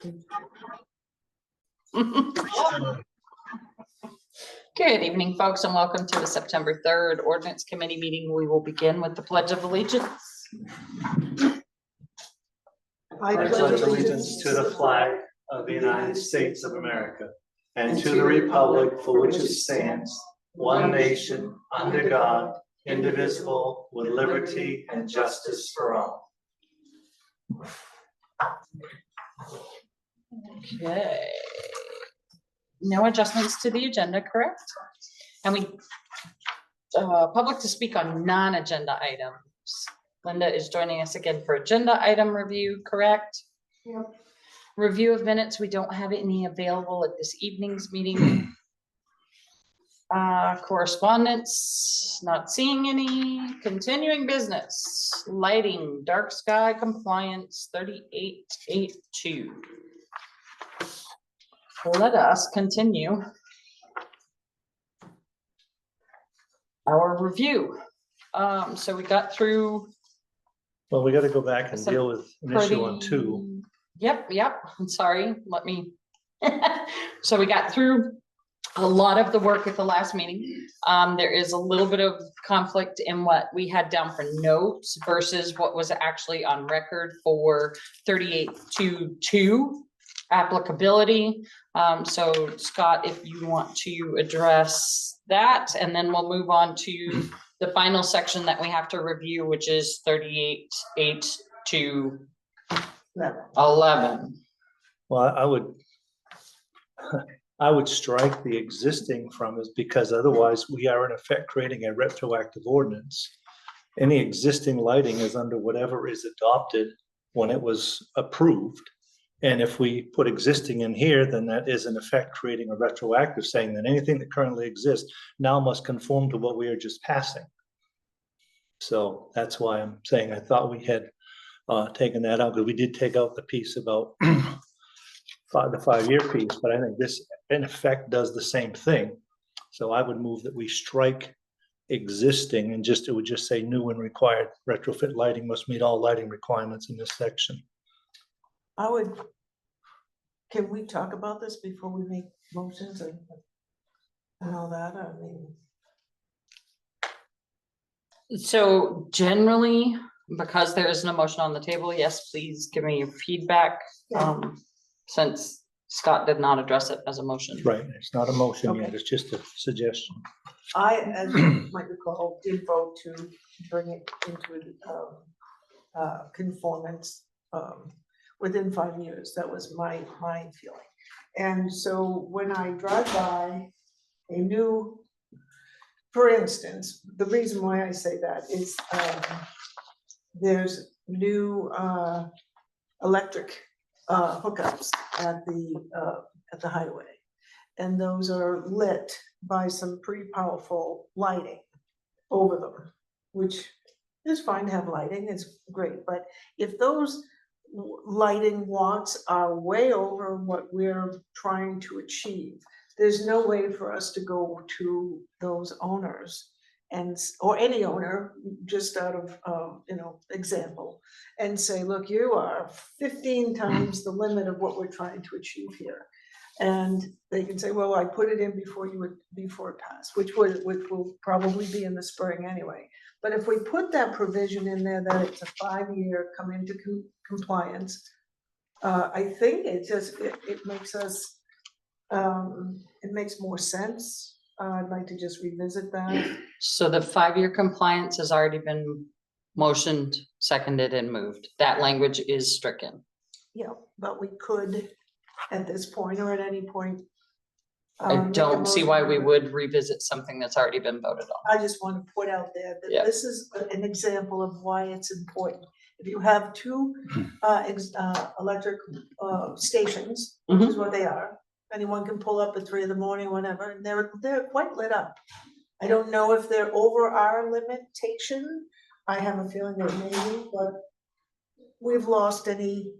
Good evening, folks, and welcome to the September 3rd Ordinance Committee meeting. We will begin with the Pledge of Allegiance. I pledge allegiance to the flag of the United States of America and to the republic for which it stands, one nation, under God, indivisible, with liberty and justice for all. Okay. No adjustments to the agenda, correct? And we public to speak on non-agenda items. Linda is joining us again for agenda item review, correct? Yep. Review of minutes. We don't have any available at this evening's meeting. Correspondence, not seeing any. Continuing business, lighting, dark sky compliance 3882. Let us continue our review. So we got through. Well, we got to go back and deal with an issue on 2. Yep. I'm sorry. Let me. So we got through a lot of the work at the last meeting. There is a little bit of conflict in what we had down for notes versus what was actually on record for 3822 applicability. So Scott, if you want to address that, and then we'll move on to the final section that we have to review, which is 38.8 to 11. Well, I would strike the existing from it, because otherwise we are in effect creating a retroactive ordinance. Any existing lighting is under whatever is adopted when it was approved. And if we put existing in here, then that is in effect creating a retroactive, saying that anything that currently exists now must conform to what we are just passing. So that's why I'm saying I thought we had taken that out, because we did take out the piece about the 5-year piece, but I think this in effect does the same thing. So I would move that we strike existing and it would just say new and required retrofit lighting must meet all lighting requirements in this section. Can we talk about this before we make motions and all that? I mean. So generally, because there is no motion on the table, yes, please give me your feedback. Since Scott did not address it as a motion. Right, it's not a motion yet, Okay. it's just a suggestion. I, as you might recall, did vote to bring it into conformance within 5 years. That was my feeling. And so when I drive by a new, for instance, the reason why I say that is there's new electric hookups at the highway, and those are lit by some pretty powerful lighting over them, which is fine to have lighting, it's great, but if those lighting watts are way over what we're trying to achieve, there's no way for us to go to those owners or any owner, just out of example, and say, look, you are 15 times the limit of what we're trying to achieve here. And they can say, well, I put it in before it passed, which will probably be in the spring anyway. But if we put that provision in there that it's a 5-year come into compliance, I think it makes us it makes more sense. I'd like to just revisit that. So the 5-year compliance has already been motioned, seconded, and moved. That language is stricken. Yeah, but we could, at this point or at any point. I don't see why we would revisit something that's already been voted on. I just want to put out there that this is an example of why it's important. If you have 2 electric stations, which is what they are, anyone can pull up at 3 in the morning, whenever, and they're quite lit up. I don't know if they're over our limitation. I have a feeling that maybe, but we've lost any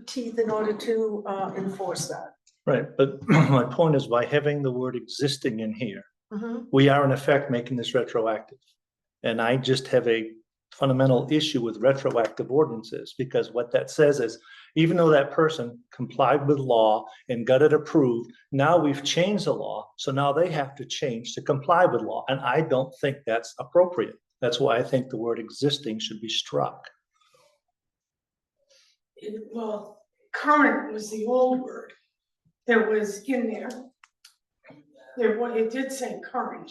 teeth in order to enforce that. Right, but my point is, by having the word existing in here, we are in effect making this retroactive. And I just have a fundamental issue with retroactive ordinances, because what that says is, even though that person complied with law and got it approved, now we've changed the law, so now they have to change to comply with law, and I don't think that's appropriate. That's why I think the word existing should be struck. Well, current was the old word that was in there. It did say current.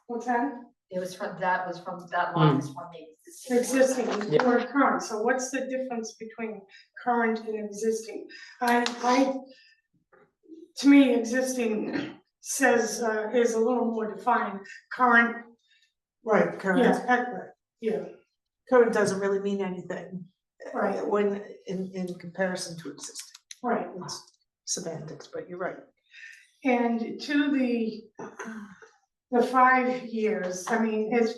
What's that? It was from, that line is from the Existing, Yeah. or current, so what's the difference between current and existing? To me, existing says, is a little more defined, current, Right, current, yeah, current doesn't really mean anything. Right. When, in comparison to existing, right. it's semantics, but you're right. And to the 5 years, I mean, it's,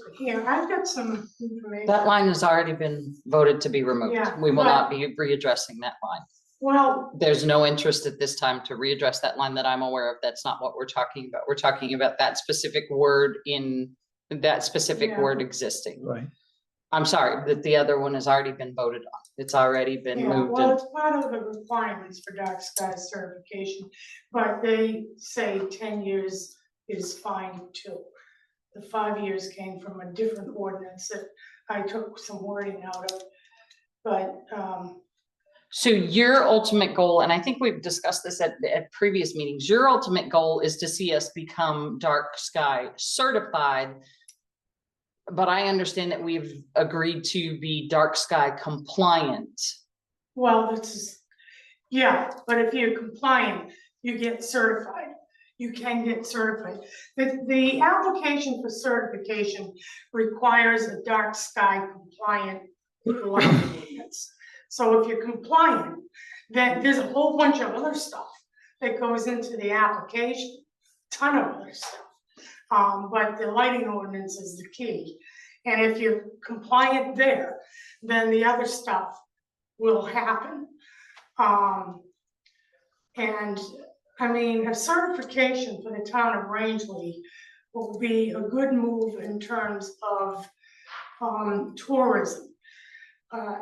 I've got some information. That line has already been voted to be removed. Yeah, We will but- not be readdressing that line. Well, There's no interest at this time to readdress that line that I'm aware of. That's not what we're talking about. We're talking about that specific word in that specific Yeah. word existing. Right. I'm sorry, that the other one has already been voted on. It's already been yeah, moved. well, and- it's part of the requirements for dark sky certification, but they say 10 years is fine too. The 5 years came from a different ordinance that I took some wording out of, but, So your ultimate goal, and I think we've discussed this at previous meetings, your ultimate goal is to see us become dark sky certified. But I understand that we've agreed to be dark sky compliant. well, this is, yeah, but if you're compliant, you get certified. You can get certified. The application for certification requires a dark sky compliant lighting ordinance. So if you're compliant, then there's a whole bunch of other stuff that goes into the application, ton of other stuff. But the lighting ordinance is the key. And if you're compliant there, then the other stuff will happen. And I mean, a certification for the town of Rangeley will be a good move in terms of tourism.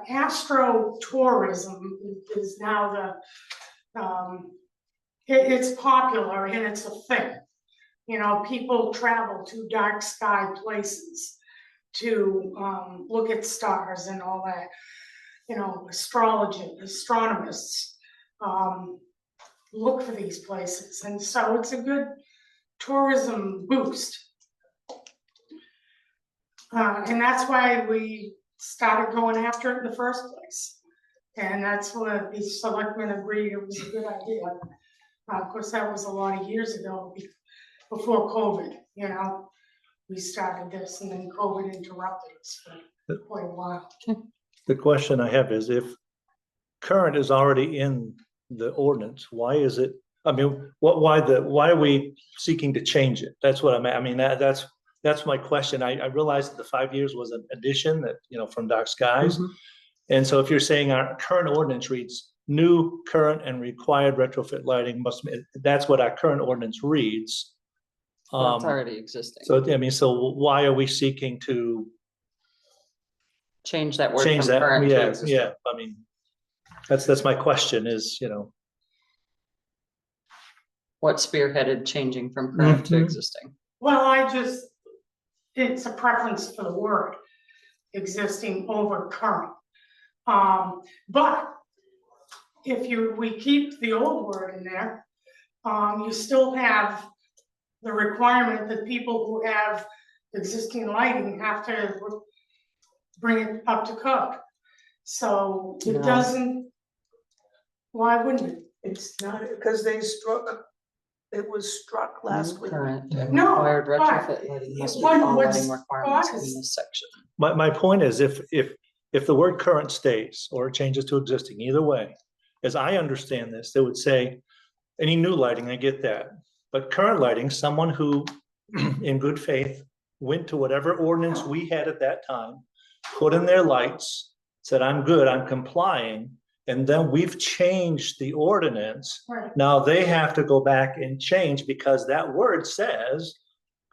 Astro-tourism is now it's popular and it's a thing. You know, people travel to dark sky places to look at stars and all that. You know, astronomers look for these places, and so it's a good tourism boost. And that's why we started going after it in the first place. And that's what the selectmen agreed it was a good idea. Of course, that was a lot of years ago, before COVID, you know. We started this and then COVID interrupted us for quite a while. The question I have is, if current is already in the ordinance, why is it, I mean, why are we seeking to change it? That's what I mean, that's my question. I realized that the 5 years was an addition that, you know, from dark skies. Mhm. And so if you're saying our current ordinance reads new, current, and required retrofit lighting that's what our current ordinance reads. That's already existing. So, I mean, so why are we seeking to Change that word change from that? current to Yeah, existing. yeah, I mean, that's my question is, you know. What spearheaded changing from current to Mhm. existing? Well, it's a preference for the word existing over current. But if we keep the old word in there, you still have the requirement that people who have existing lighting have to bring it up to code. So it No. doesn't, why wouldn't it? It's not, because it was struck last week. Current and No, required but retrofit lighting must meet what- all what's lighting requirements in causes- this section. My point is, if the word current stays or it changes to existing, either way, as I understand this, they would say any new lighting, I get that. But current lighting, someone who in good faith went to whatever ordinance we had at that time, put in their lights, said, I'm good, I'm complying, and then we've changed the ordinance. Right. Now they have to go back and change because that word says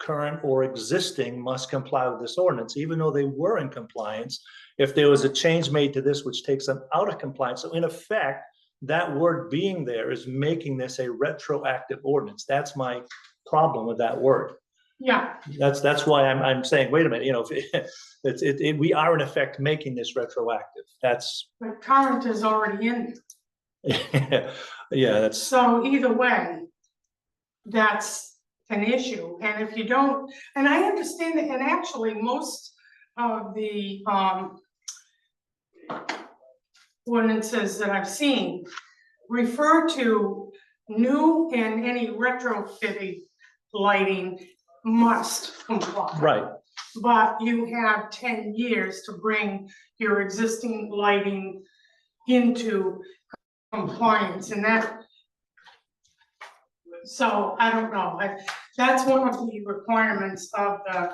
current or existing must comply with this ordinance, even though they were in compliance. If there was a change made to this which takes them out of compliance, so in effect, that word being there is making this a retroactive ordinance. That's my problem with that word. Yeah, That's why I'm saying, wait a minute, we are in effect making this retroactive. That's, but current is already in there. yeah, that's, So either way, that's an issue, and if you don't, and I understand that, and actually, most of the, ordinances that I've seen refer to new and any retrofitted lighting must comply. right. But you have 10 years to bring your existing lighting into compliance, and that, so I don't know, that's one of the requirements of the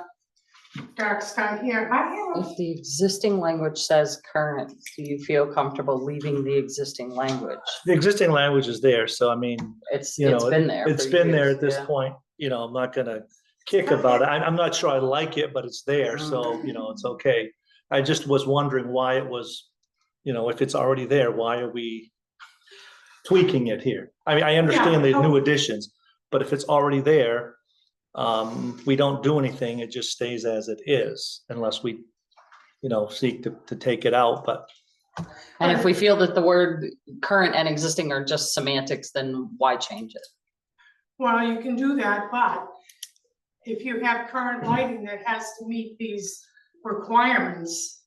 dark sky here. I have, If the existing language says current, do you feel comfortable leaving the existing language? The existing language is there, so I mean, It's you know, been there. it's for been there years, at this yeah. point, I'm not gonna kick about it. I'm not sure I like it, but it's there, so, it's okay. I just was wondering why it was, if it's already there, why are we tweaking it here? I mean, I understand the new additions, but if it's already there, we don't do anything, it just stays as it is, unless we, seek to take it out, but. And if we feel that the word current and existing are just semantics, then why change it? well, you can do that, but if you have current lighting that has to meet these requirements,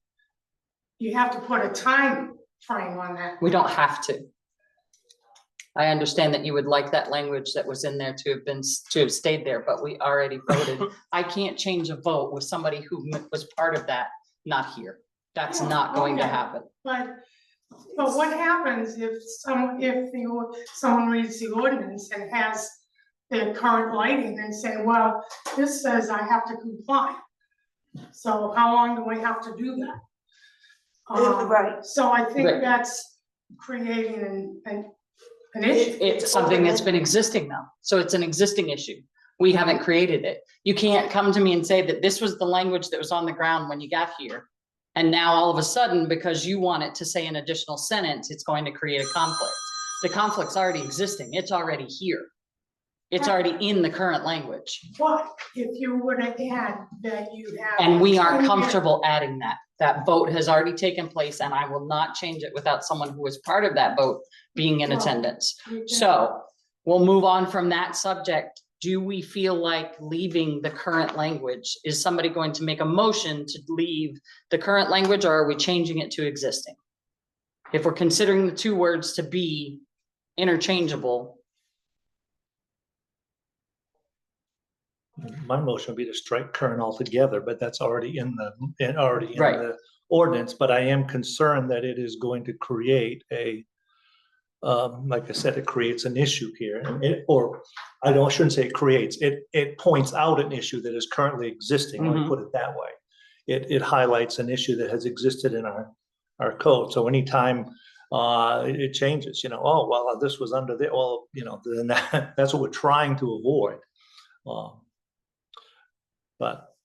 you have to put a time frame on that. We don't have to. I understand that you would like that language that was in there to have stayed there, but we already voted. I can't change a vote with somebody who was part of that, not here. That's Yeah, not going to okay. happen. But what happens if someone reads the ordinance and has their current lighting and say, well, this says I have to comply. So how long do we have to do that? Right. So I think Right. that's creating an issue. It's something that's been existing now. So it's an existing issue. We haven't created it. You can't come to me and say that this was the language that was on the ground when you got here. And now all of a sudden, because you want it to say an additional sentence, it's going to create a conflict. The conflict's already existing. It's already here. It's already in the current language. But if you were to add that you have. And we aren't 10 years- comfortable adding that. That vote has already taken place and I will not change it without someone who was part of that vote being in Well, attendance. you can- So we'll move on from that subject. Do we feel like leaving the current language? Is somebody going to make a motion to leave the current language or are we changing it to existing? If we're considering the two words to be interchangeable, My motion would be to strike current altogether, but that's already in Right. the ordinance, but I am concerned that it is going to create like I said, it creates an issue here, and shouldn't say it creates, it points out an issue that is currently existing, let me Mhm. put it that way. It highlights an issue that has existed in our code, so anytime it changes, oh, well, this was under the, well, then that's what we're trying to avoid. But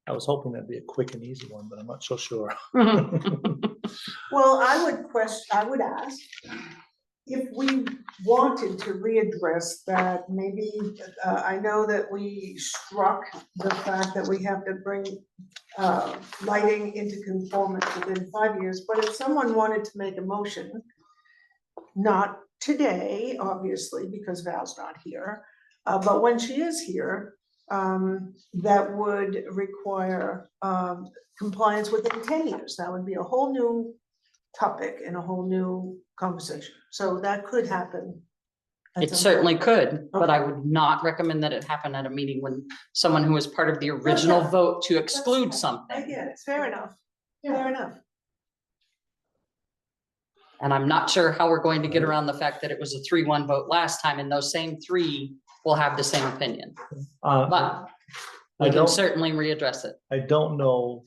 I was hoping that'd be a quick and easy one, but I'm not so sure. Well, I would ask if we wanted to readdress that, maybe, I know that we struck the fact that we have to bring lighting into conformance within 5 years, but if someone wanted to make a motion, not today, obviously, because Val's not here, but when she is here, that would require compliance within 10 years. That would be a whole new topic and a whole new conversation. So that could happen. at It some certainly point. could, but I Okay. would not recommend that it happen at a meeting when someone who was part of the original vote to exclude I something. get it, fair enough, Yeah. fair enough. And I'm not sure how we're going to get around the fact that it was a 3-1 vote last time and those same three will have the same opinion. But I we can don't, certainly readdress it. I don't know,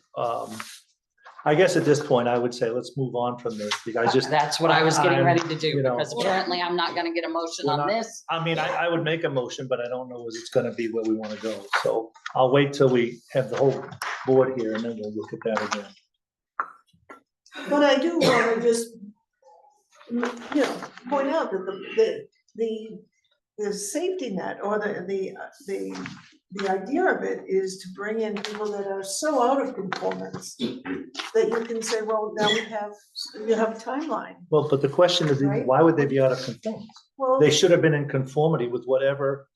I guess at this point, I would say, let's move on from this, because I just, That's what I was getting I'm- ready to do, you know- because apparently I'm not gonna get a motion We're on not- this. I mean, I would make a motion, but I don't know if it's gonna be where we wanna go. So I'll wait till we have the whole board here and then we'll look at that again. But I do wanna just, point out that the safety net or the idea of it is to bring in people that are so out of conformance that you can say, well, now you have a timeline. Well, but the question is, Right. why would they be out of conformance? Well, They should have been in conformity with whatever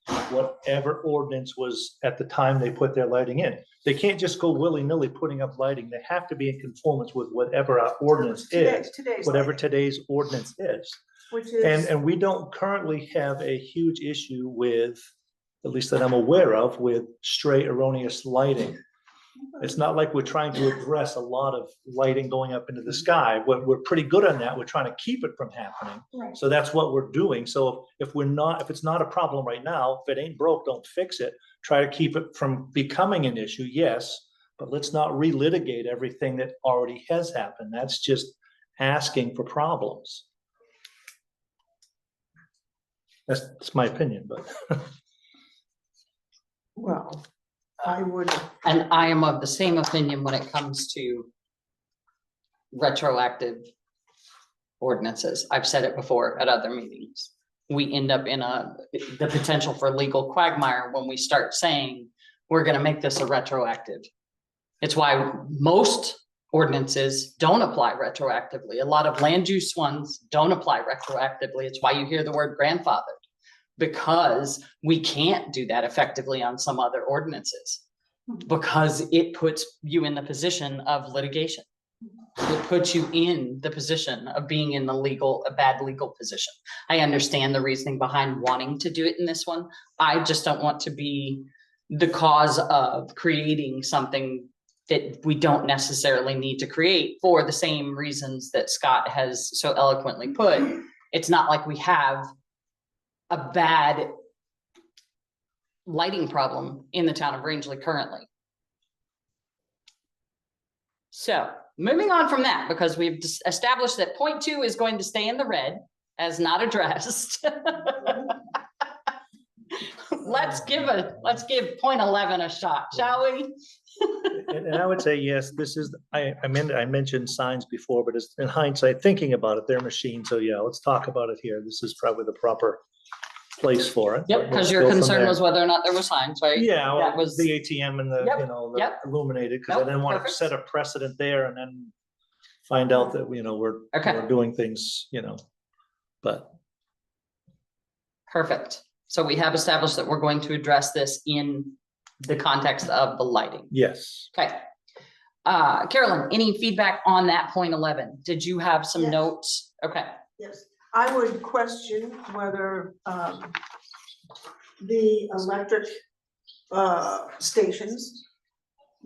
ordinance was at the time they put their lighting in. They can't just go willy-nilly putting up lighting. They have to be in conformance with whatever our ordinance is, today's whatever lighting, today's ordinance is. which is, And we don't currently have a huge issue with, at least that I'm aware of, with stray erroneous lighting. It's not like we're trying to address a lot of lighting going up into the sky. We're pretty good on that. We're trying to keep it from happening. Right. So that's what we're doing. So if it's not a problem right now, if it ain't broke, don't fix it. Try to keep it from becoming an issue, yes, but let's not relitigate everything that already has happened. That's just asking for problems. That's my opinion, but. well, I would, And I am of the same opinion when it comes to retroactive ordinances. I've said it before at other meetings. We end up in the potential for legal quagmire when we start saying, we're gonna make this a retroactive. It's why most ordinances don't apply retroactively. A lot of land use ones don't apply retroactively. It's why you hear the word grandfathered, because we can't do that effectively on some other ordinances, because it puts you in the position of litigation. It puts you in the position of being in a bad legal position. I understand the reasoning behind wanting to do it in this one. I just don't want to be the cause of creating something that we don't necessarily need to create for the same reasons that Scott has so eloquently put. It's not like we have a bad lighting problem in the town of Rangeley currently. So moving on from that, because we've established that point 2 is going to stay in the red as not addressed. Let's give point 11 a shot, shall we? And I would say, yes, this is, I mentioned signs before, but it's in hindsight, thinking about it, they're machines. So yeah, let's talk about it here. This is probably the proper place for it. Yep, Let's because your go from concern there. was whether or not there were signs, right? Yeah, That well, was, the ATM and the, Yep, the yep. illuminated, because I Nope, didn't want to perfect. set a precedent there and then find out that, we're Okay. doing things, but. perfect. So we have established that we're going to address this in the context of the lighting. Yes. Okay. Carolyn, any feedback on that point 11? Did you have some Yes. notes? Okay. yes, I would question whether, the electric, stations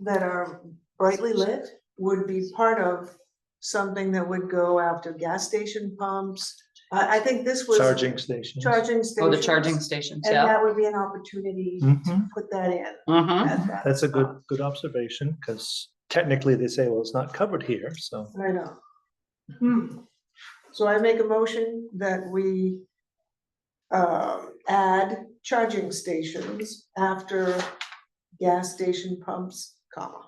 that are brightly lit would be part of something that would go after gas station pumps. I think this was. Charging stations. Charging Oh, stations. the charging stations, And yeah. that would be an opportunity to Mhm. put that in. Mhm. at that That's a spot. good observation, because technically they say, well, it's not covered here, so. I know. So I make a motion that we add charging stations after gas station pumps, comma.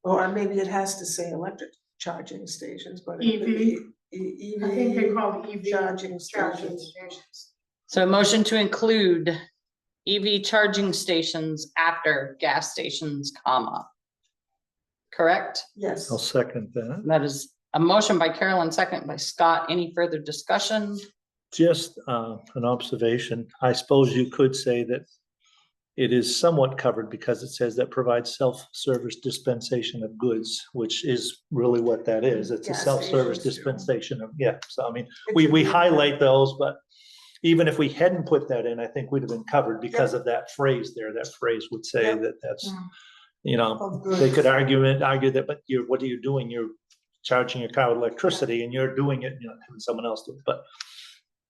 Or maybe it has to say electric charging stations, but it could be I think they EV call it EV charging charging stations. stations. So a motion to include EV charging stations after gas stations, comma. Correct? Yes, I'll second that. That is a motion by Carolyn, second by Scott. Any further discussion? Just an observation. I suppose you could say that it is somewhat covered because it says that provides self-service dispensation of goods, which is really what that is. It's a Gas self-service stations, too. dispensation of, yeah. So I mean, It we should be- highlight those, but even if we hadn't put that in, I think we'd have been covered because of that phrase there. That phrase would say Yep. that that's, of they goods. could argue that, but what are you doing? You're charging your car with electricity and you're doing it, having someone else do it, but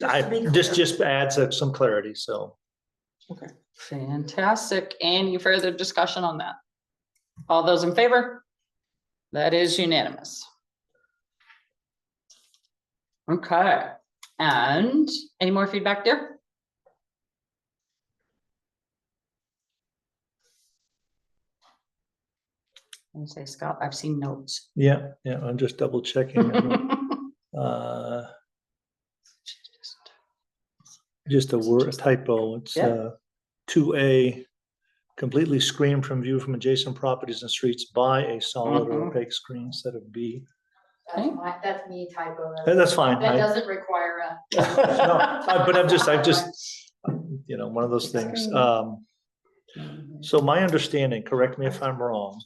Just to be just adds some clarity, so. Fantastic. Any further discussion on that? All those in favor? That is unanimous. Okay, and any more feedback there? I say, Scott, I've seen notes. Yeah, I'm just double checking. Just a word, a typo. It's Yeah. 2A, completely screened from view from adjacent properties and streets by a solid or Mhm. opaque screen instead of B. That's me typo. That's fine. That I- doesn't require a. No, but I've just, one of those things. So my understanding, correct me if I'm wrong,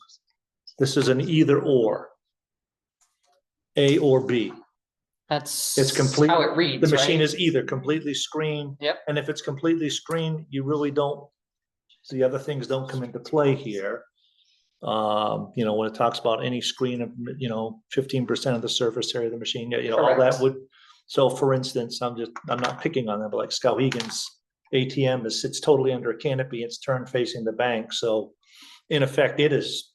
this is an either or. A or B. That's. It's complete. How it reads, The machine right? is either completely screened. Yep. And if it's completely screened, you really don't, the other things don't come into play here. When it talks about any screen of, 15% of the surface area of the machine, all that Correct. would. So for instance, I'm not picking on them, but like Skowhegan's ATM sits totally under a canopy, it's turned facing the bank, so in effect, it is,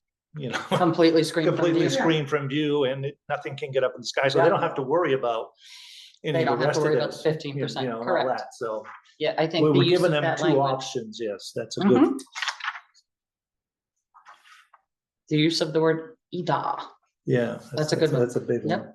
Completely screened from completely view. screened from view, and nothing can get up in the sky, so they don't have to worry about any They of the don't have rest to of worry about this, the 15%, and all correct. that, so. Yeah, I think the We're use giving of them that two language. options, yes, that's a good, Mhm. The use of the word EDA. yeah. That's a good one. That's a big Yep. one.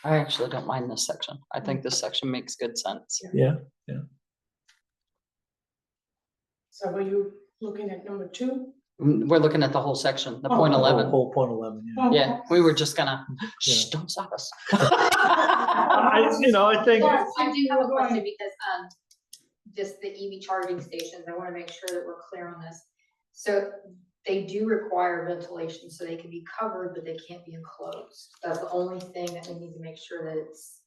I actually don't mind this section. I think this section makes good sense. Yeah, So are you looking at number 2? We're looking at the whole section, the Oh, point oh, 11. whole point 11, yeah. Yeah, we were just gonna, shh, don't stop us. I think, Yes, I do have a question because, just the EV charging stations, I wanna make sure that we're clear on this. So they do require ventilation, so they can be covered, but they can't be enclosed. That's the only thing that we need to make sure that it's.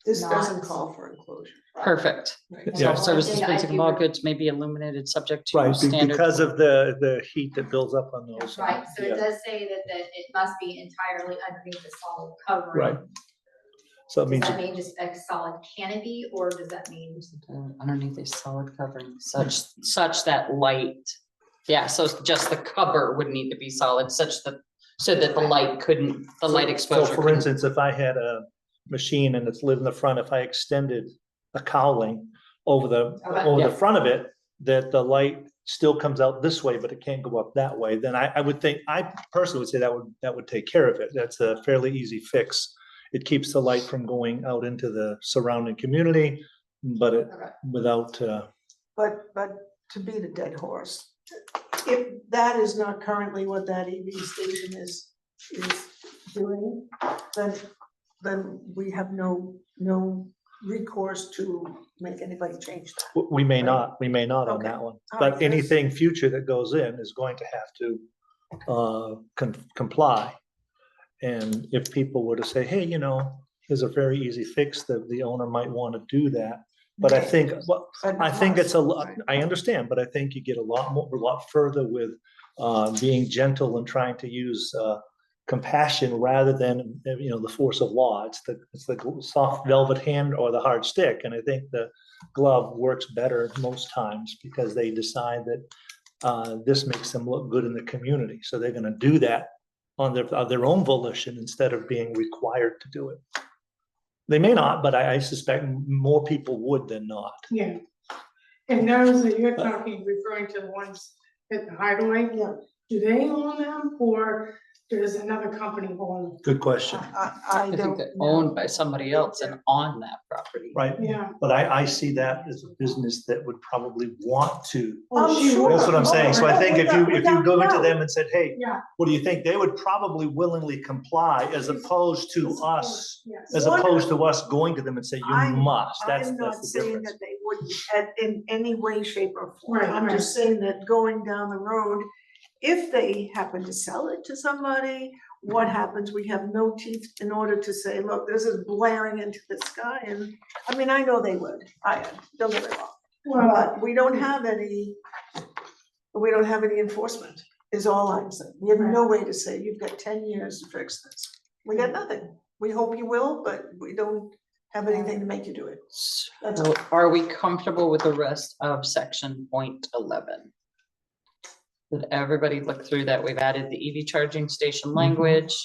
This doesn't not- call for enclosure. Perfect. Right. Self-service And I dispensing of do all re- goods may be illuminated subject to right, standard. because of the heat that builds up on those. Right, so it Yeah, does say that it must be entirely underneath a solid covering. Right. So it Does means, that mean just a solid canopy, or does that mean? Underneath a solid covering, such that light. Yeah, so just the cover would need to be solid such that, so that the light couldn't, the light so exposure. for couldn't- instance, if I had a machine and it's lit in the front, if I extended a cowling over the Okay. front of it, that the light still comes out this way, but it can't go up that way, then I would think, I personally would say that would take care of it. That's a fairly easy fix. It keeps the light from going out into the surrounding community, but Okay. without, But to beat a dead horse, if that is not currently what that EV station is doing, then we have no recourse to make anybody change that. we may not on Okay. that one. All But right, anything future that goes in is going to have to comply. And if people were to say, hey, there's a very easy fix, that the owner might want to do that. But I think, well, But I think it's a lot, right. I understand, but I think you get a lot further with being gentle and trying to use compassion rather than, the force of law. It's the soft velvet hand or the hard stick. And I think the glove works better most times because they decide that this makes them look good in the community. So they're gonna do that on their own volition instead of being required to do it. They may not, but I suspect more people would than not. Yeah. And those that you're talking, referring to the ones at the highway, Yeah, do they own them, or does another company own them? Good question, I I think don't they're know. owned by somebody else and on that property. right? Yeah. But I see that as a business that would probably want to. I'm she sure. would. That's what I'm saying. So I think if you go into Without them and said, hey, Yeah. what do you think? They would probably willingly comply as opposed to us, Yes. as opposed to us going to them and say, you I'm- must. That's I'm not the saying difference. that they wouldn't in any way, shape or form. Right, I'm just saying that going down the road, if they happen to sell it to somebody what happens? We have no teeth in order to say, look, this is blaring into the sky, and, I mean, I know they would, don't get me wrong. Well, But we don't have any enforcement, is all I'm saying. We have no way to say, you've got 10 years to fix this. We got nothing. We hope you will, but we don't have anything to make you do it. That's So are we comfortable with the rest of section point 11? Did everybody look through that? We've added the EV charging station language.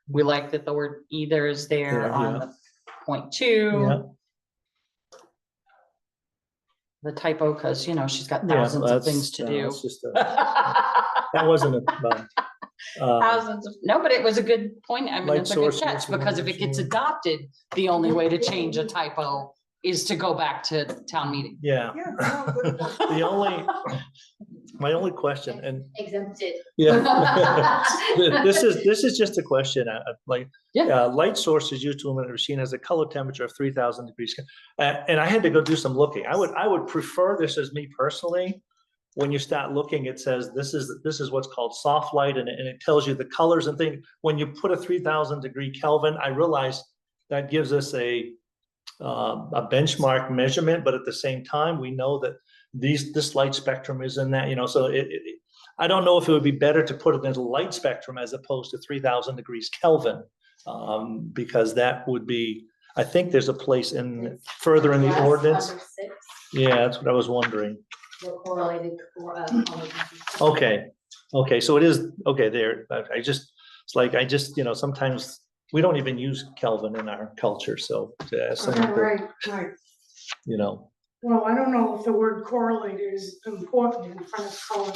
We like that the word either is there Yeah, on yeah. the point 2. Yeah. The typo, because, you know, she's got Yeah, thousands of things to do. that's just that wasn't a, Thousands of, no, but it was a good point. I mean, Light it's a good source catch, because if it gets machine. adopted, the only way to change a typo is to go back to town meeting. yeah. Yeah, no, good point. My only question, and Exempted. yeah, this is just a question, like, Yeah. light source is used to illuminate a machine has a color temperature of 3,000 degrees. And I had to go do some looking. I would prefer this as me personally. When you start looking, it says this is what's called soft light, and it tells you the colors and things. When you put a 3,000 degree Kelvin, I realize that gives us a benchmark measurement, but at the same time, we know that this light spectrum is in that, you know, so I don't know if it would be better to put it into light spectrum as opposed to 3,000 degrees Kelvin, because that would be, I think there's a place in further in the Last ordinance. under 6, Yeah, that's what I was wondering. we're correlated for, Okay, so it is, okay, there, you know, sometimes we don't even use Kelvin in our culture, so to ask someone to, right, right. you know, Well, I don't know if the word correlated is important in front of color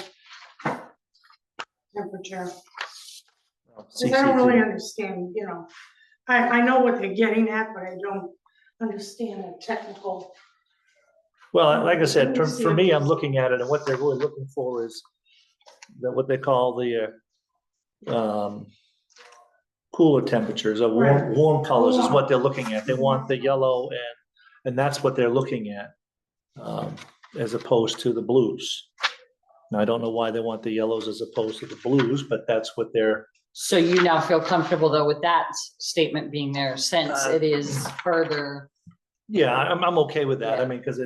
temperature. Because I don't really understand, you know, I know what they're getting at, but I don't understand the technical. well, like I said, for me, I'm looking at it, and what they're really looking for is what they call the cooler temperatures, or Right. warm colors is what they're looking at. They want the yellow, and that's what they're looking at, as opposed to the blues. Now, I don't know why they want the yellows as opposed to the blues, but that's what they're, So you now feel comfortable though with that statement being there, since it is further, yeah, I'm okay with that. I Yeah. mean, because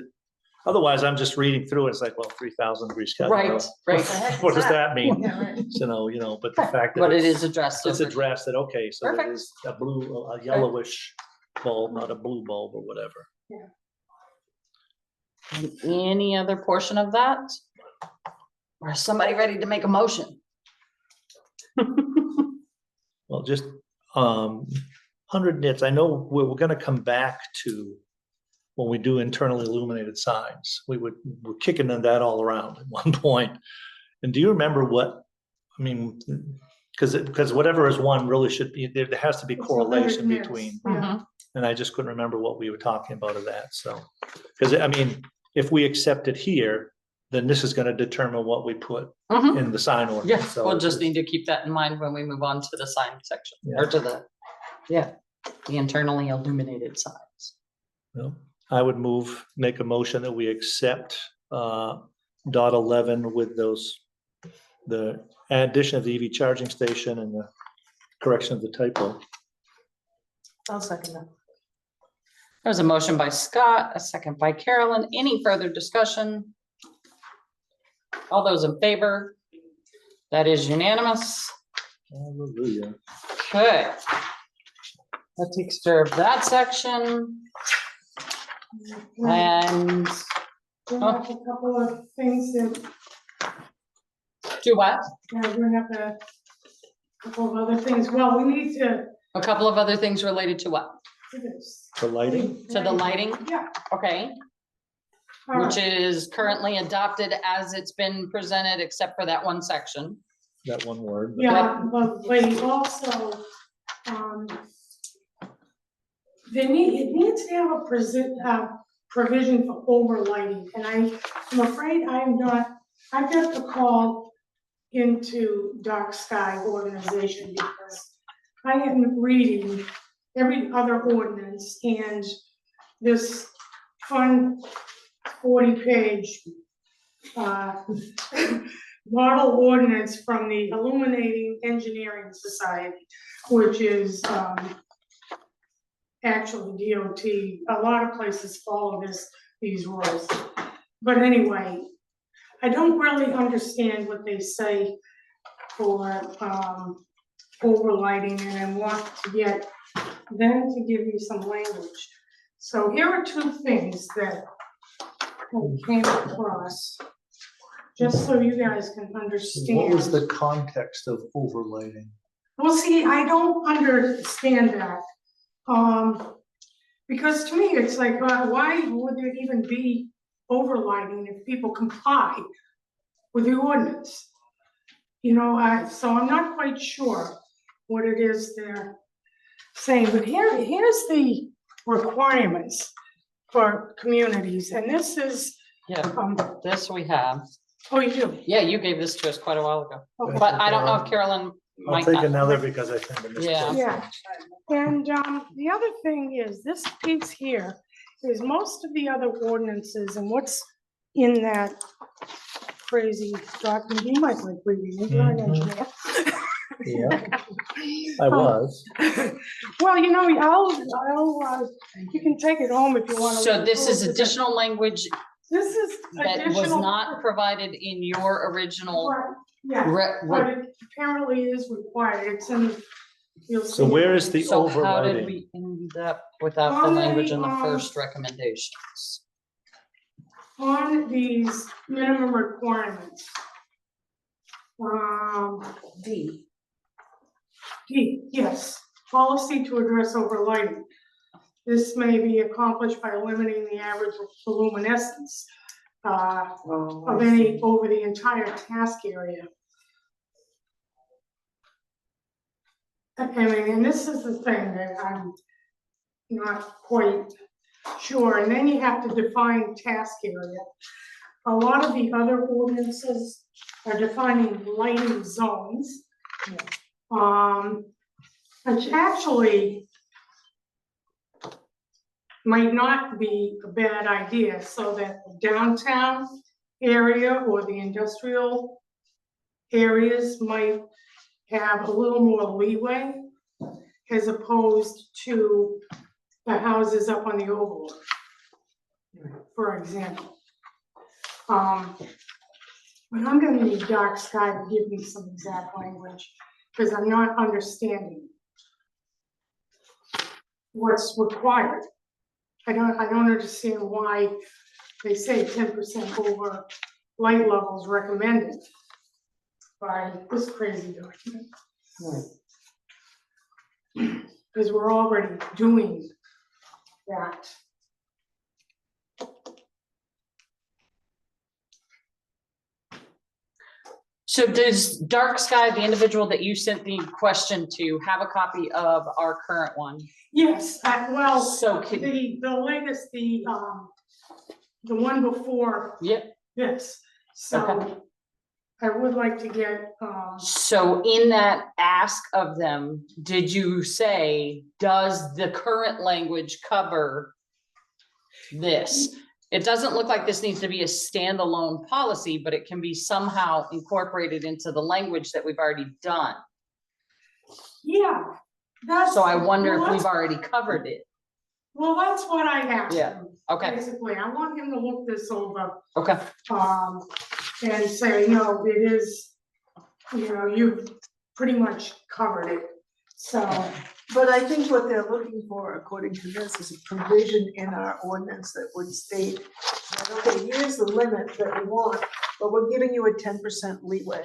otherwise I'm just reading through, it's like, well, 3,000 degrees Kelvin. right, right, What does that mean? Yeah, right. So, you know, but the fact that but it is addressed. it's over- addressed that, okay, so it Perfect. is a yellowish bulb, not a blue bulb or whatever. And any other portion of that? Or is somebody ready to make a motion? Well, just 100 nits. I know we're gonna come back to when we do internally illuminated signs. We're kicking that all around at one point. And do you remember what, I mean, because whatever is one really should be, there has to be correlation between, Yeah, and I just couldn't remember what we were talking about of that, so. Because I mean, if we accept it here, then this is gonna determine what we put Mhm. in the sign ordinance. Yeah, So we'll it's just need to keep that in mind when we move on to the sign section, Yeah. or to the internally illuminated signs. Well, I would make a motion that we accept dot 11 with the addition of the EV charging station and the correction of the typo. I'll second that. There's a motion by Scott, a second by Carolyn. Any further discussion? All those in favor? That is unanimous. Hallelujah. Okay. That takes care of that section. And bring up a couple of things that, do what? bring up a couple of other things. Well, we need to A couple of other things related to what? do this. The lighting? To the lighting? Yeah. Okay, all which right. is currently adopted as it's been presented, except for that one section. That one word. Yeah, but we also, it needs to have a provision for overlighting, and I'm afraid I've got to call into Dark Sky Organization because I am reading every other ordinance and this fun 40-page model ordinance from the Illuminating Engineering Society, which is, actually DOT. A lot of places follow these rules. But anyway, I don't really understand what they say for, overlighting, and I want to get them to give me some language. So here are two things that I came across, just so you guys can understand. What was the context of overlighting? Well, see, I don't understand that. Because to me, it's like, why would there even be overlighting if people comply with the ordinance? You know, so I'm not quite sure what it is they're saying, but here's the requirements for communities, and this is, Yeah, this we have. oh, you do? Yeah, you gave this to us quite a while ago, Okay. but I don't know if Carolyn I'll might take not. another because I think I missed. Yeah. both. Yeah, and the other thing is, this piece here is most of the other ordinances and what's in that crazy document. You might like reading it, you're an engineer. Yeah, I was. Well, you know, you can take it home if you want to. So this is additional language This is that was additional. not provided in your original. Right, yeah, but it apparently is required, it's in, you'll see. So where is the So how did overlighting? we end up without the On the, language in the first recommendations? On these minimum requirements. D. D, yes, policy to address overlighting. This may be accomplished by limiting the average luminescence of any over the entire task area. I mean, and this is the thing that I'm not quite sure, and then you have to define task area. A lot of the other ordinances are defining lighting zones. Which actually might not be a bad idea, so that the downtown area or the industrial areas might have a little more leeway as opposed to the houses up on the overlook, for example. But I'm gonna need Dark Sky to give me some exact language, because I'm not understanding what's required. I don't understand why they say 10% over light levels recommended by this crazy document. Because we're already doing that. So does Dark Sky, the individual that you sent the question to, have a copy of our current one? Yes, well, So can, the latest, the one before yep, this, so Okay. I would like to get, so in that ask of them, did you say, does the current language cover this? It doesn't look like this needs to be a standalone policy, but it can be somehow incorporated into the language that we've already done. yeah, that's. So I wonder well, if we've that's- already covered it. Well, that's what I asked Yeah, him. Okay, Basically, I want him to look this over, okay. and say, no, it is, you know, you've pretty much covered it, so. But I think what they're looking for, according to this, is a provision in our ordinance that would state, that, okay, here's the limit that we want, but we're giving you a 10% leeway.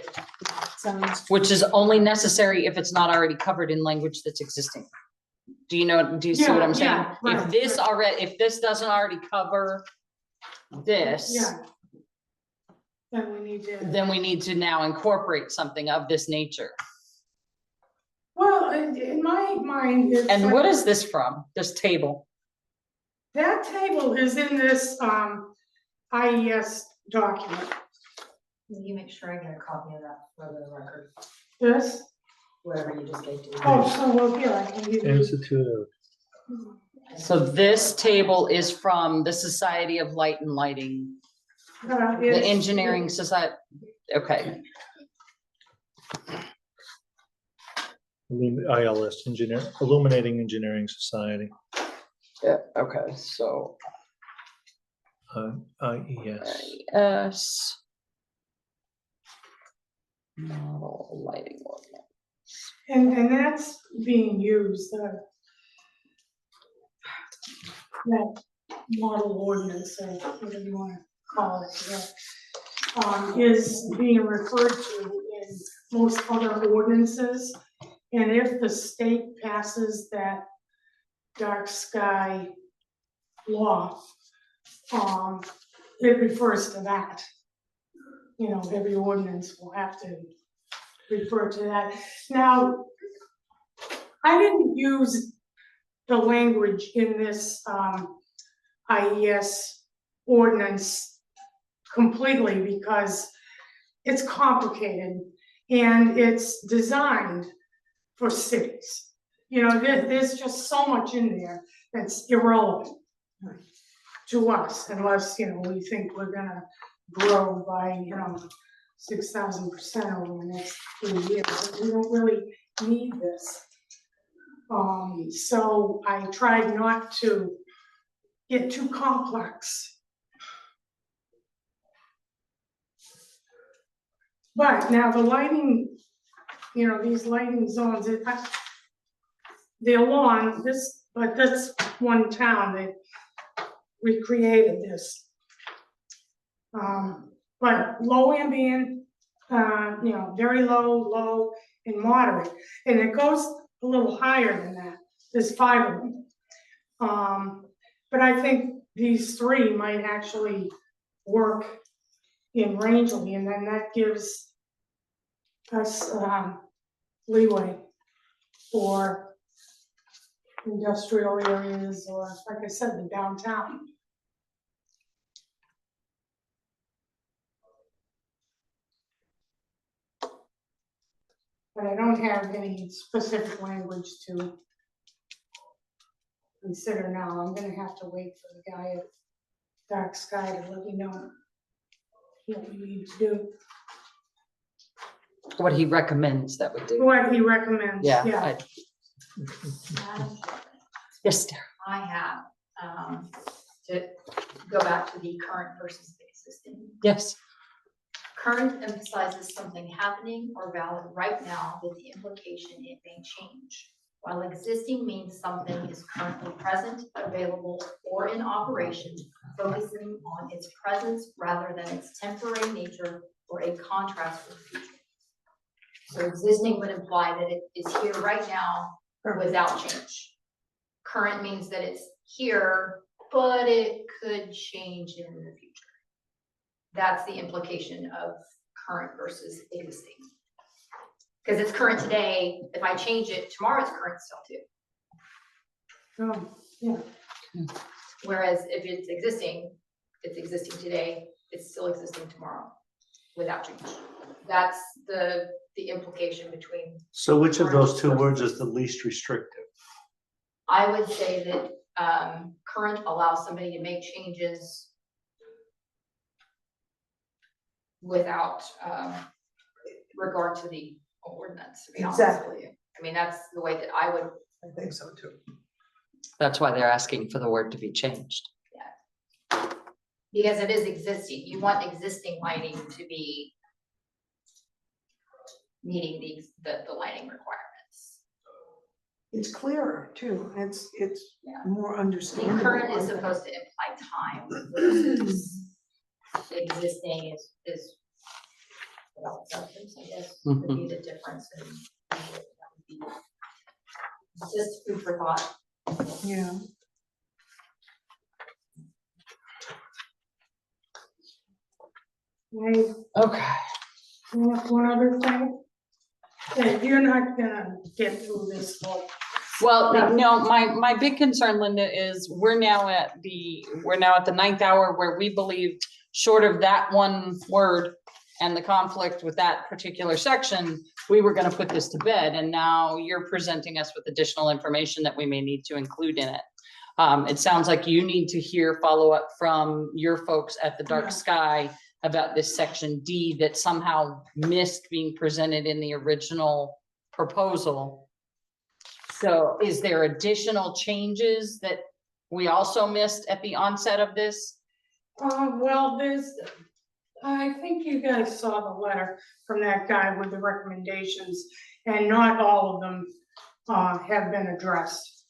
Sounds. Which is only necessary if it's not already covered in language that's existing. Do you know, do you see what I'm saying? Yeah, yeah, If this right. already, if this doesn't already cover this, Yeah. Then we need to, then we need to now incorporate something of this nature. well, in my mind, it's And like- what is this from, this table? that table is in this, IES document. Will you make sure I get a copy of that for the record, This, whatever you just gave to me? oh, so, well, here, I can give you. Institute of, So this table is from the Society of Light and Lighting. The it's- engineering society, okay, ILS, Illuminating Engineering Society, yeah, okay, so IES. IS. Model lighting ordinance. And that's being used, that model ordinance, or whatever you wanna call it, is being referred to in most other ordinances. And if the state passes that dark sky law, it refers to that. You know, every ordinance will have to refer to that. Now, I didn't use the language in this IES ordinance completely because it's complicated and it's designed for cities. You know, there's just so much in there that's irrelevant to us unless, you know, we think we're gonna grow by, you know, 6,000% over the next 3 years. We don't really need this. So I tried not to get too complex. But now the lighting, you know, these lighting zones, they're long, but that's one town that recreated this. But low ambient, you know, very low, low, and moderate, and it goes a little higher than that. There's 5 of them. But I think these 3 might actually work in Rangeley, and then that gives us leeway for industrial areas, or like I said, the downtown. But I don't have any specific language to consider now. I'm gonna have to wait for the guy at Dark Sky to let me know what we need to do, What he recommends that we do. what he recommends, Yeah. yeah. Madam Chair, Yes, Tara. I have, to go back to the current versus the existing. Yes. Current emphasizes something happening or valid right now with the implication it may change. While existing means something is currently present, available, or in operation, focusing on its presence rather than its temporary nature or a contrast with the future. So existing would imply that it is here right now without change. Current means that it's here, but it could change in the future. That's the implication of current versus existing. Because it's current today, if I change it, tomorrow it's current still too. Oh, yeah. Whereas if it's existing today, it's still existing tomorrow without change. That's the implication between. So which of those 2 words is the least restrictive? I would say that current allows somebody to make changes without regard to the ordinance, to be honest with you. I mean, that's the way that I would. I think so too. That's why they're asking for the word to be changed. Because it is existing, you want existing lighting to be meeting the lighting requirements. It's clearer too. It's Yeah. more The understandable. current I is think. supposed to imply time versus existing is without substance, I guess, would be the difference in. It's just food for thought. Yeah. Right. Okay. One other thing, that you're not gonna get through this whole. Well, no, my big concern, Linda, is we're now at the 9th hour where we believed, short of that one word and the conflict with that particular section, we were gonna put this to bed, and now you're presenting us with additional information that we may need to include in it. It sounds like you need to hear follow-up from your folks at the Dark Yeah. Sky about this section D that somehow missed being presented in the original proposal. So is there additional changes that we also missed at the onset of this? Well, I think you guys saw the letter from that guy with the recommendations, and not all of them, have been addressed.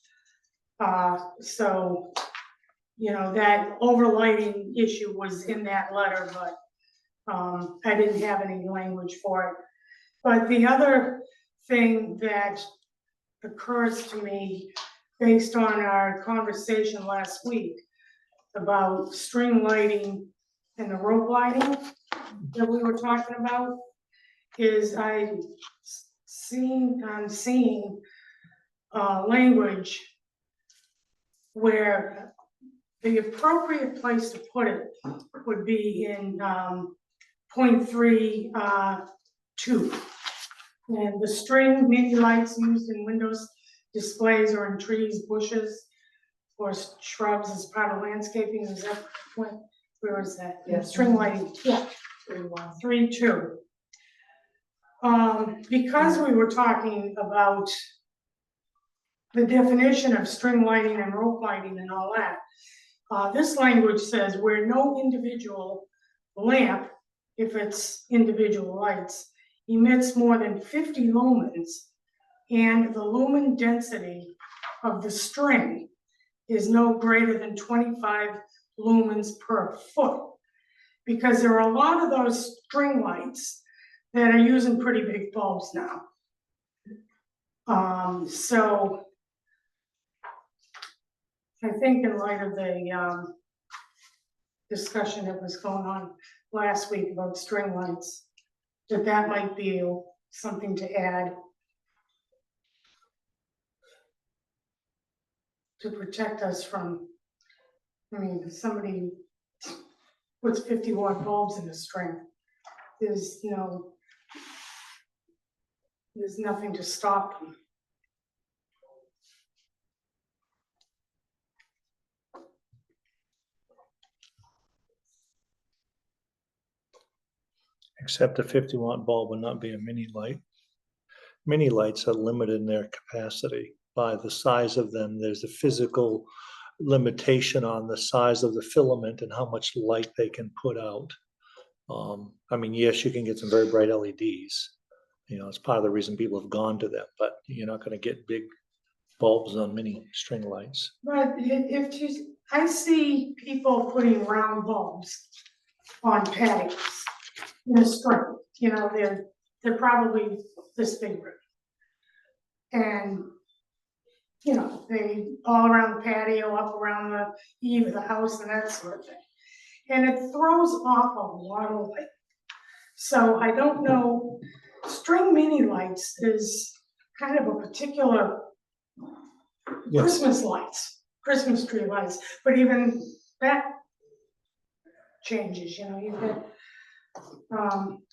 So, you know, that overlighting issue was in that letter, but, I didn't have any language for it. But the other thing that occurs to me, based on our conversation last week about string lighting and the rope lighting that we were talking about, is I'm seeing language where the appropriate place to put it would be in 0.3(2). And the string mini lights used in windows displays or in trees, bushes, or shrubs as part of landscaping, is that, where is that? Yes. String lighting, yeah, 3(2). Because we were talking about the definition of string lighting and rope lighting and all that, this language says where no individual lamp, if it's individual lights, emits more than 50 lumens, and the lumen density of the string is no greater than 25 lumens per foot. Because there are a lot of those string lights that are using pretty big bulbs now. So I think in light of the discussion that was going on last week about string lights, that might be something to add to protect us from, I mean, if somebody puts 50-watt bulbs in a string, there's nothing to stop them. Except a 50-watt bulb would not be a mini light. Mini lights are limited in their capacity by the size of them. There's a physical limitation on the size of the filament and how much light they can put out. I mean, yes, you can get some very bright LEDs. You know, it's part of the reason people have gone to them, but you're not going to get big bulbs on mini string lights. But I see people putting round bulbs on patios in a string, you know, they're probably this big. And, you know, they all around the patio, up around the eave of the house and that sort of thing. And it throws off a lot of light. So I don't know, string mini lights is kind of a particular Yes. Christmas lights, Christmas tree lights, but even that changes, you know, you get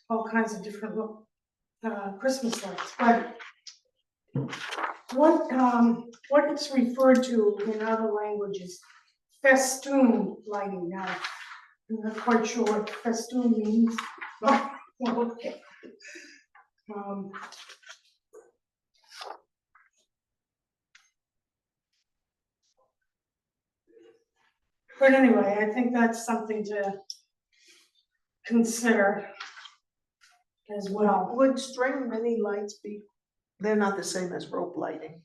all kinds of different Christmas lights, but what it's referred to in other languages, festoon lighting. Now, I'm not quite sure what festoon means, but okay. But anyway, I think that's something to consider as well. Would string mini lights be, they're not the same as rope lighting.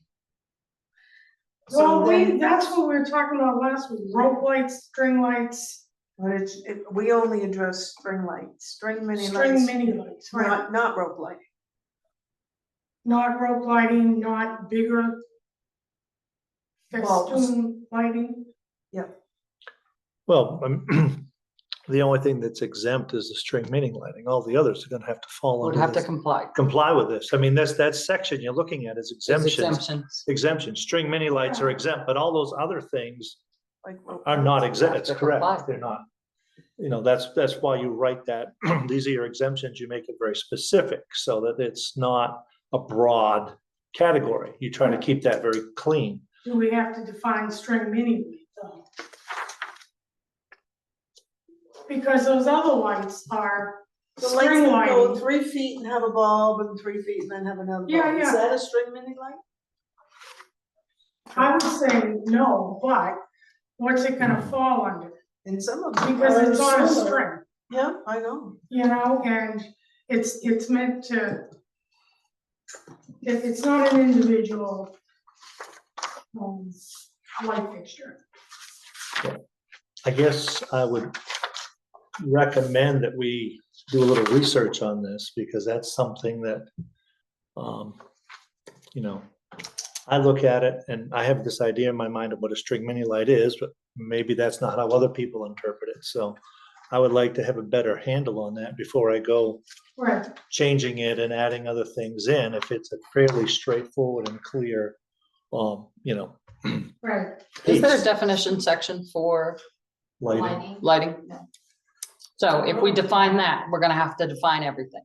Well, So then, that's what we were talking about last week, rope lights, string lights, but we only address string lights, string mini string lights, mini lights, right? not rope lighting. Not rope lighting, not bigger Bulbs. festoon lighting. Well, the only thing that's exempt is the string mini lighting. All the others are going to have to fall Would under have to this, comply with this. I mean, that section you're looking at is exemptions. Exemptions. String mini lights are exempt, but all those other things Like rope are lights. not exempt. Have That's to comply. correct. They're not. You know, that's why you write that. These are your exemptions. You make it very specific so that it's not a broad category. You try to keep that very clean. do we have to define string mini though? Because those other lights are The lights string that go lighting. 3 feet and have a bulb and 3 feet and then have another bulb. Yeah, Is yeah. that a string mini light? I would say no, but what's it gonna fall under? And some of them Because it's are on a solar. string, Yeah, I know. you know, and it's meant to, it's not an individual light fixture. I guess I would recommend that we do a little research on this, because that's something that, you know, I look at it and I have this idea in my mind of what a string mini light is, but maybe that's not how other people interpret it. So I would like to have a better handle on that before I go Right, changing it and adding other things in. If it's a fairly straightforward and clear, you know, right. Is there a piece, definition section for lighting, lighting? No. So if we define that, we're gonna have to define everything.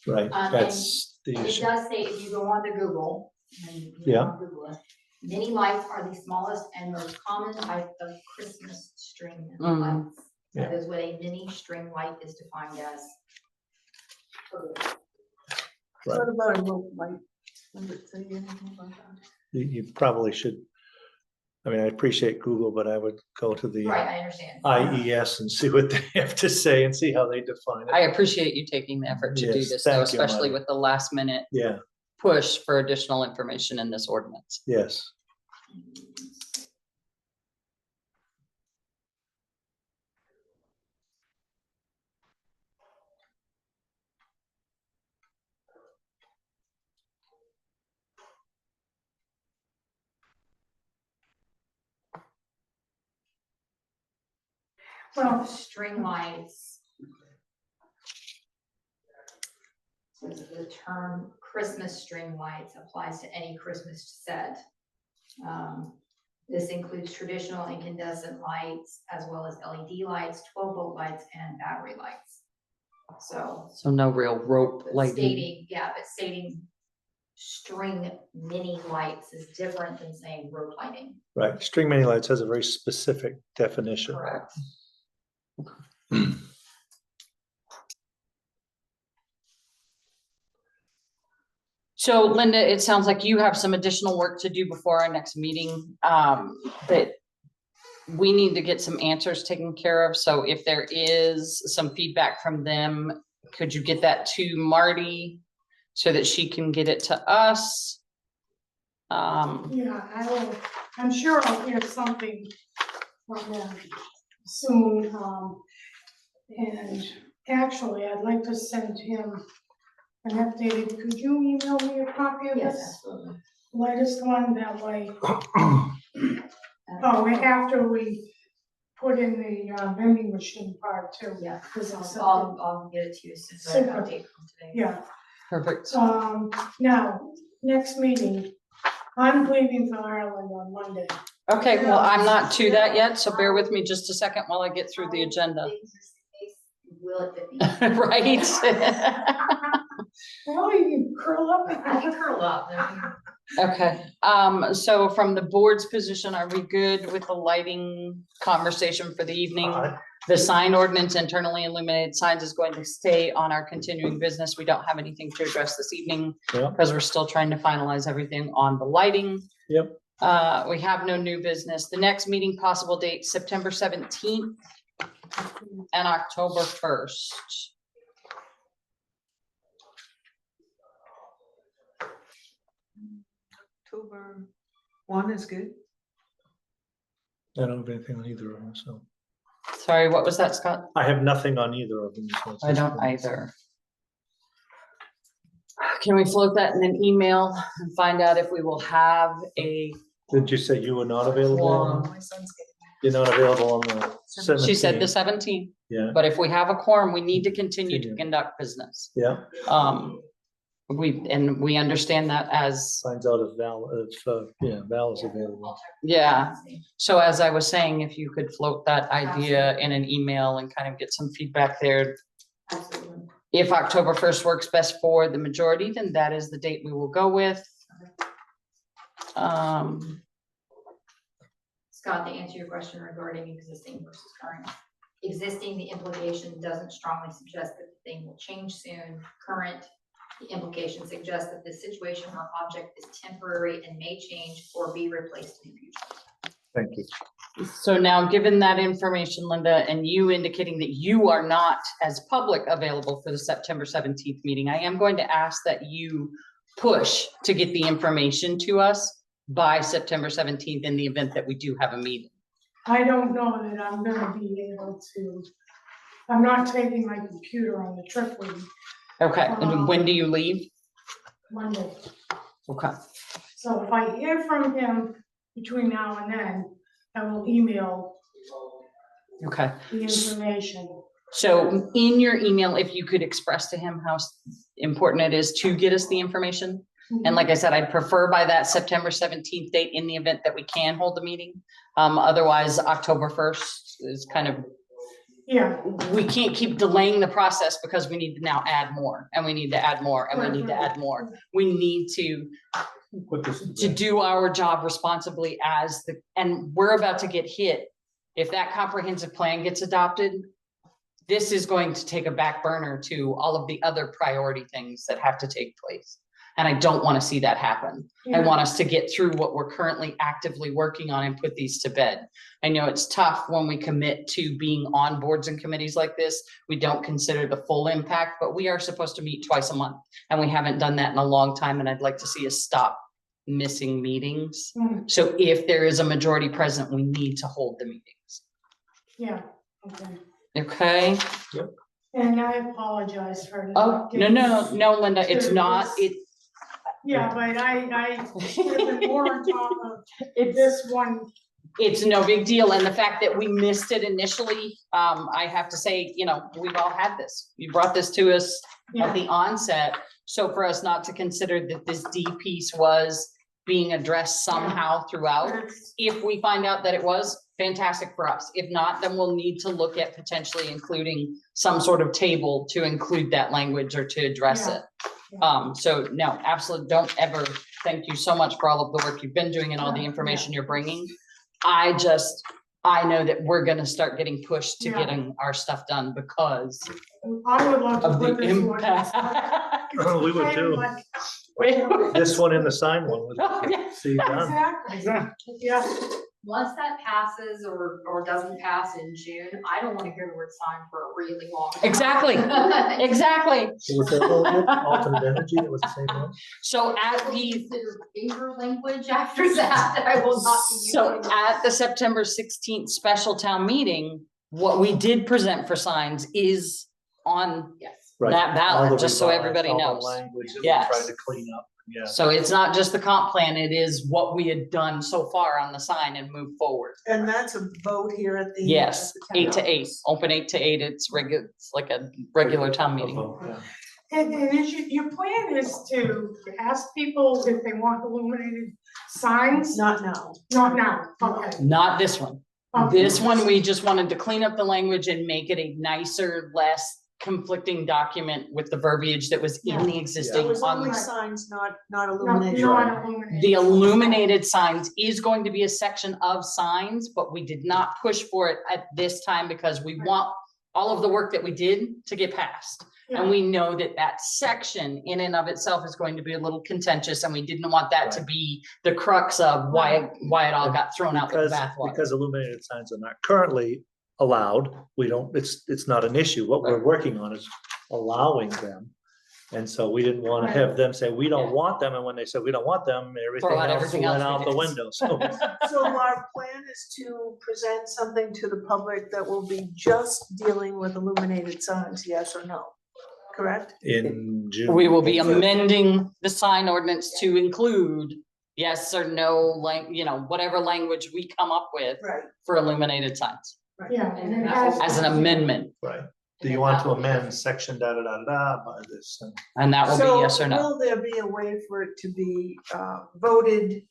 right? And That's the It issue. does say, if you go on to Google, and you Yeah. go on Google it, mini lights are the smallest and most common type of Christmas string Mhm. lights. Yeah. That is what a mini string light is defined as. Right. What about a rope light? Does it say anything about that? You probably should, I mean, I appreciate Google, but I would go to the Right, I understand. IES and see what they have to say and see how they define I it. appreciate you taking the effort to do Yes, this, though, thank you, especially Marty. with the last minute Yeah, push for additional information in this ordinance. yes. Well, String lights. Says the term Christmas string lights applies to any Christmas set. This includes traditional incandescent lights as well as LED lights, 12-volt lights, and battery lights. So So no real rope but lighting. stating, yeah, but stating string mini lights is different than saying rope lighting. Right, string mini lights has a very specific definition. Correct. So Linda, it sounds like you have some additional work to do before our next meeting, that we need to get some answers taken care of. So if there is some feedback from them, could you get that to Marty so that she can get it to us? yeah, I will, I'm sure I'll hear something from them soon. And actually, I'd like to send him an updated, could you email me a copy of Yes, this absolutely. latest one, that way? Oh, after we put in the vending machine part too. Yeah, Because it's, I'll get it to you as soon as I have an update from today. yeah. Perfect. Now, next meeting, I'm leaving for Ireland on Monday. Okay, well, I'm not to that yet, so bear with me just a second while I get through the agenda. Will it fit me? Right? Well, you can curl up. I can curl up. Okay, so from the board's position, are we good with the lighting conversation for the evening? The sign ordinance, internally illuminated signs, is going to stay on our continuing business. We don't have anything to address this evening Yeah. because we're still trying to finalize everything on the lighting. Yep. We have no new business. The next meeting possible date, September 17th and October 1st. October 1 is good. I don't have anything on either of them, so. Sorry, what was that, Scott? I have nothing on either of them. so it's I just don't been- either. Can we float that in an email and find out if we will have a, Did you say you were not available? Quorum. My son's getting. You're not available on the 17th? she said the 17th, Yeah, but if we have a quorum, we need to continue to Continue. conduct business. yeah. We understand that as, Finds out if Val is available. yeah. So as I was saying, if you could float that idea in an email and kind of get some feedback there. Absolutely. If October 1st works best for the majority, then that is the date we will go with. Scott, to answer your question regarding existing versus current. Existing, the implication doesn't strongly suggest that the thing will change soon. Current, the implication suggests that the situation or object is temporary and may change or be replaced in the future. Thank you. So now, given that information, Linda, and you indicating that you are not as public available for the September 17th meeting, I am going to ask that you push to get the information to us by September 17th in the event that we do have a meeting. I don't know that I'm gonna be able to, I'm not taking my computer on the trip with me Okay, and when do you leave? Monday. Okay, So if I hear from him between now and then, I will email okay. the information. So in your email, if you could express to him how important it is to get us the information. And like I said, I'd prefer by that September 17th date in the event that we can hold the meeting. Otherwise, October 1st is kind of, Yeah, we can't keep delaying the process because we need to now add more and we need to add more and we need to add more. We need to Put this in to the- do our job responsibly as the, and we're about to get hit. If that comprehensive plan gets adopted, this is going to take a back burner to all of the other priority things that have to take place. And I don't want to see that happen. I want us to get through what we're currently actively working on and put these to bed. I know it's tough when we commit to being on boards and committees like this. We don't consider the full impact, but we are supposed to meet twice a month. And we haven't done that in a long time. And I'd like to see us stop missing meetings. Mm. So if there is a majority present, we need to hold the meetings. yeah, okay. Okay? And I apologize for. Oh, not no, Linda, it's to not, this. it. Yeah, but I should have been more on top of It's, this one. it's no big deal. And the fact that we missed it initially, I have to say, you know, we've all had this. You brought this to us at Yeah, the onset. So for us not to consider that this D piece was being addressed somehow throughout, it's- if we find out that it was, fantastic for us. If not, then we'll need to look at potentially including some sort of table to include that language or to address Yeah. it. Yeah. So no, absolutely, don't ever, thank you so much for all of the work you've been doing and all the information you're bringing. I know that we're gonna start getting pushed to Yeah. getting our stuff done because I would love to of put the this one. impact. Oh, we would too. This one and the sign one Oh, yeah. would see done. Exactly, yeah, Once that passes or doesn't pass in June, I don't want to hear the word sign for a really long time. Exactly, exactly. Was that alternate energy that was the same one? So at I will the, consider finger language after that, I will not be using. so at the September 16th special town meeting, what we did present for signs is on, Yes. Right. that ballot, All the just so revised, everybody all the knows. Language that we Yes. tried to clean up, yeah. so it's not just the comp plan, it is what we had done so far on the sign and move forward. And that's a vote here at the. Yes, at the 8 to town 8, office. open 8 to 8, it's regular, it's like a regular town meeting. Yeah. and is your plan is to ask people if they want illuminated signs? Not now. Not now, okay. Not this one. Okay. This one, we just wanted to clean up the language and make it a nicer, less conflicting document with the verbiage that was in the It existing was on only the. signs, not Not illumination. illuminated. The illuminated signs is going to be a section of signs, but we did not push for it at this time because we want all of the work that we did to get passed. And Yeah. we know that that section in and of itself is going to be a little contentious and we didn't want that to Right. be the crux of why it all got thrown out with the bathwater. Because illuminated signs are not currently allowed, we don't, it's not an issue. What we're working on is allowing them. And so we didn't want to have them say, we don't Yeah. want them, and when they said, we don't want them, Throw out everything everything else else went we out the did. window, so. So our plan is to present something to the public that will be just dealing with illuminated signs, yes or no? Correct? In June. We will be amending the sign ordinance to include yes or no, like, whatever language we come up with Right. for illuminated signs Yeah. And it that has will- as an amendment. Right. Do you want to amend section by this? And that will be yes or So no. will there be a way for it to be voted,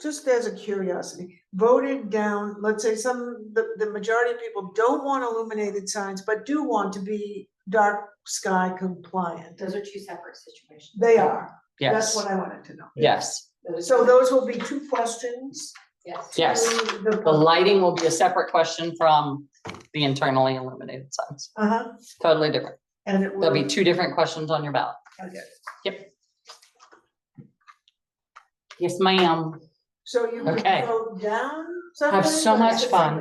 just as a curiosity, voted down, let's say the majority of people don't want illuminated signs, but do want to be dark sky compliant? Those are two separate situations. They are. Yes, That's what I wanted to know. yes. So those will be two questions Yes. Yes, the lighting will be a separate question from the internally illuminated signs. Uh-huh, Totally different. and it will. There'll be two different questions on your ballot. Okay. Yep. Yes, ma'am. So you can Okay. go down. Have something so or much sit fun.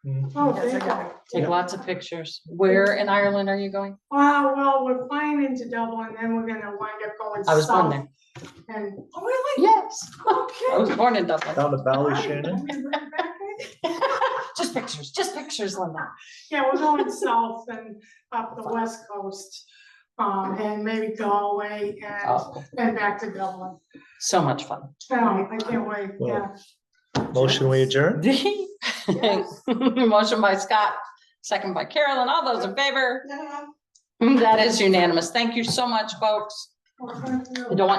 something? Oh, Yes, I thank got you. it. Take lots of pictures. Where in Ireland are you going? Well, we're flying into Dublin, then we're gonna wind up going I was born south. there. And, oh, really? Yes. I was Okay. born in Dublin. Down to All Valley right, Shannon. want me to bring it back? Just pictures, Linda. Yeah, we're going south and up the west coast, and maybe Galway Oh, and back to Dublin. so much fun. Oh, I can't wait, yeah. Motion we adjourn? Motion by Scott, second by Carolyn. All those in favor? Yeah. That is unanimous. Thank you so much, folks. Well, thank you. I don't want